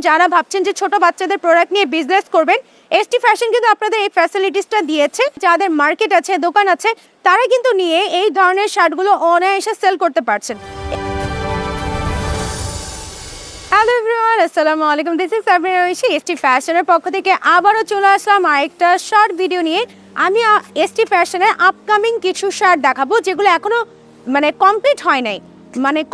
যারা ভাবছেন যে ছোট বাচ্চাদের প্রোডাক্ট নিয়ে বিজনেস করবেন, এসটি ফ্যাশন কিন্তু আপনাদের এই ফ্যাসিলিটিসটা দিয়েছে। যাদের মার্কেট আছে, দোকান আছে, তারা কিন্তু নিয়ে এই ধরনের শার্টগুলো অনায়াসে সেল করতে পারছেন। হ্যালো এভরিওয়ান, আসসালামু আলাইকুম। This is Sabina Oishi. ST ফ্যাশনের পক্ষ থেকে আবারও চলে আসলাম আরেকটা শর্ট ভিডিও নিয়ে। আমি এসটি ফ্যাশনের আপকামিং কিছু শার্ট দেখাবো, যেগুলো এখনো কমপ্লিট হয় নাই।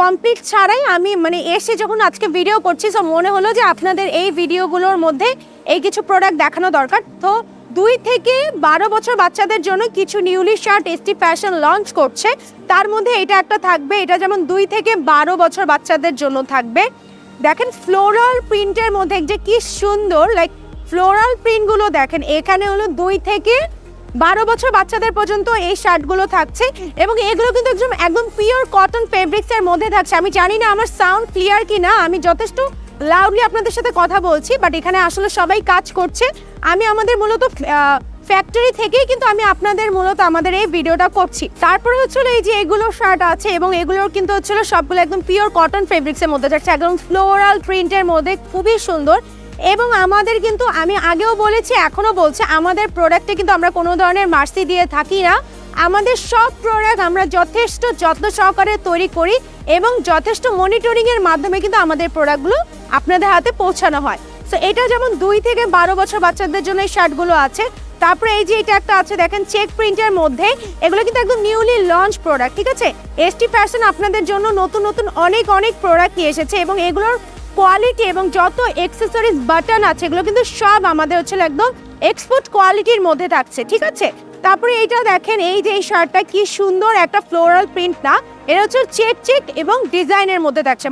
কমপ্লিট ছাড়াই আমি এসে যখন আজকে ভিডিও করছি, সো মনে হলো যে আপনাদের এই ভিডিওগুলোর মধ্যে এই কিছু প্রোডাক্ট দেখানো দরকার। তো 2 থেকে 12 বছর বাচ্চাদের জন্য কিছু newly shirt ST fashion launch করছে। তার মধ্যে এটা একটা থাকবে, এটা যেমন 2 থেকে 12 বছর বাচ্চাদের জন্য থাকবে। দেখেন ফ্লোরাল প্রিন্টের মধ্যে যে কি সুন্দর, ফ্লোরাল প্রিন্টগুলো দেখেন। এখানে হলো 2 থেকে 12 বছর বাচ্চাদের পর্যন্ত এই শার্টগুলো থাকছে, এবং এগুলো কিন্তু একদম পিওর কটন ফেব্রিক্সের মধ্যে থাকছে। আমি জানি না আমার সাউন্ড ক্লিয়ার কি না, আমি যথেষ্ট লাউডলি আপনাদের সাথে কথা বলছি, বাট এখানে আসলে সবাই কাজ করছে। আমি আমাদের মূলত ফ্যাক্টরি থেকেই কিন্তু আমি আপনাদের মূলত আমাদের এই ভিডিওটা করছি। তারপরে হচ্ছিল এই যে এগুলো শার্ট আছে, এবং এগুলোর কিন্তু হচ্ছিল সবগুলো একদম পিওর কটন ফেব্রিক্সের মধ্যে থাকছে, একদম ফ্লোরাল প্রিন্টের মধ্যে, খুবই সুন্দর। এবং আমাদের কিন্তু আমি আগেও বলেছি, এখনও বলছি, আমাদের প্রোডাক্টে কিন্তু আমরা কোনো ধরনের মার্সি দিয়ে থাকি না। আমাদের সব প্রোডাক্ট আমরা যথেষ্ট যত্ন সহকারে তৈরি করি, এবং যথেষ্ট মনিটরিংয়ের মাধ্যমে কিন্তু আমাদের প্রোডাক্টগুলো আপনাদের হাতে পৌঁছানো হয়। সো এটা যেমন 2 থেকে 12 বছর বাচ্চাদের জন্য এই শার্টগুলো আছে। তারপরে এই যে এটা একটা আছে দেখেন চেক প্রিন্টের মধ্যে, এগুলো কিন্তু একদম নিউলি লঞ্চ প্রোডাক্ট, ঠিক আছে। এসটি ফ্যাশন আপনাদের জন্য নতুন নতুন অনেক প্রোডাক্ট নিয়ে এসেছে, এবং এগুলোর কোয়ালিটি এবং যত অ্যাকসেসরিজ বাটন আছে এগুলো কিন্তু সব আমাদের হচ্ছে একদম এক্সপোর্ট কোয়ালিটির মধ্যে থাকছে, ঠিক আছে। তারপরে এইটা দেখেন, এই যে এই শার্টটা কি সুন্দর, একটা ফ্লোরাল প্রিন্ট না, এটা হচ্ছে চেক এবং ডিজাইনের মধ্যে থাকছে,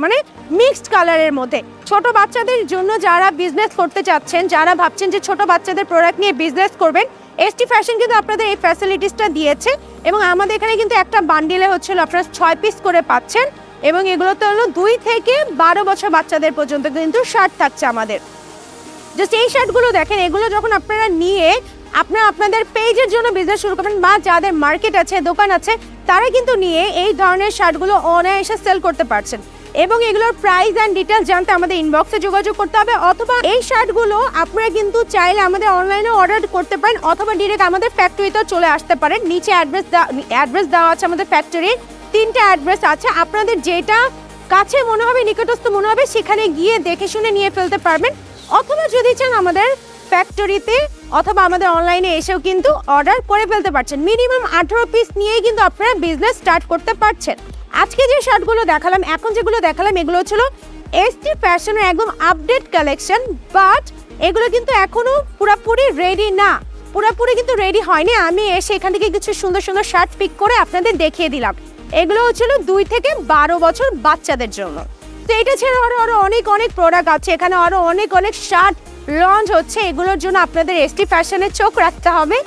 মিক্সড কালারের মধ্যে। ছোট বাচ্চাদের জন্য যারা বিজনেস করতে চাচ্ছেন, যারা ভাবছেন যে ছোট বাচ্চাদের প্রোডাক্ট নিয়ে বিজনেস করবেন, এসটি ফ্যাশন কিন্তু আপনাদের এই ফ্যাসিলিটিসটা দিয়েছে। এবং আমাদের এখানে কিন্তু একটা বান্ডিলে হচ্ছিল আপনারা 6 পিস করে পাচ্ছেন, এবং এগুলোতে হলো 2 থেকে 12 বছর বাচ্চাদের পর্যন্ত কিন্তু শার্ট থাকছে আমাদের। জাস্ট এই শার্টগুলো দেখেন, এগুলো যখন আপনারা নিয়ে আপনাদের পেজের জন্য বিজনেস শুরু করবেন, বা যাদের মার্কেট আছে, দোকান আছে, তারা কিন্তু নিয়ে এই ধরনের শার্টগুলো অনায়াসে সেল করতে পারছেন। এবং এগুলোর প্রাইস অ্যান্ড ডিটেলস জানতে আমাদের ইনবক্সে যোগাযোগ করতে হবে, অথবা এই শার্টগুলো আপনারা কিন্তু চাইলে আমাদের অনলাইনে অর্ডার করতে পারেন, অথবা ডিরেক্ট আমাদের ফ্যাক্টরিতেও চলে আসতে পারেন। নিচে অ্যাড্রেস দেওয়া আছে আমাদের ফ্যাক্টরির, 3টে অ্যাড্রেস আছে। আপনাদের যেটা কাছে মনে হবে, নিকটস্থ মনে হবে, সেখানে গিয়ে দেখে শুনে নিয়ে ফেলতে পারবেন। অথবা যদি চান আমাদের ফ্যাক্টরিতে অথবা আমাদের অনলাইনে এসেও কিন্তু অর্ডার করে ফেলতে পারছেন। মিনিমাম 18 পিস নিয়েই কিন্তু আপনারা বিজনেস স্টার্ট করতে পারছেন। আজকে যে শার্টগুলো দেখালাম, এখন যেগুলো দেখালাম, এগুলো ছিল এসটি ফ্যাশনের একদম আপডেট কালেকশন, বাট এগুলো কিন্তু এখনো পুরোপুরি রেডি না, পুরোপুরি কিন্তু রেডি হয়নি। আমি এসে এখান থেকে কিছু সুন্দর সুন্দর শার্ট পিক করে আপনাদের দেখিয়ে দিলাম। এগুলো হচ্ছিল 2 থেকে 12 বছর বাচ্চাদের জন্য। তো এটা ছেড়ে আরো অনেক প্রোডাক্ট আছে, এখানে আরো অনেক শার্ট লঞ্চ হচ্ছে। এগুলোর জন্য আপনাদের এসটি ফ্যাশনে চোখ রাখতে হবে।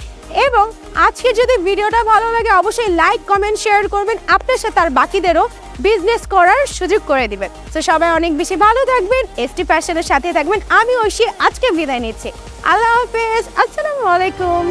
এবং আজকে যদি ভিডিওটা ভালো লাগে, অবশ্যই লাইক, কমেন্ট, শেয়ার করবেন, আপনার সাথে আর বাকিদেরও বিজনেস করার সুযোগ করে দিবেন। তো সবাই অনেক বেশি ভালো থাকবেন, এসটি ফ্যাশনের সাথে থাকবেন। আমি ঐশী আজকে বিদায় নিচ্ছি। আল্লাহ হাফেজ, আসসালামু আলাইকুম।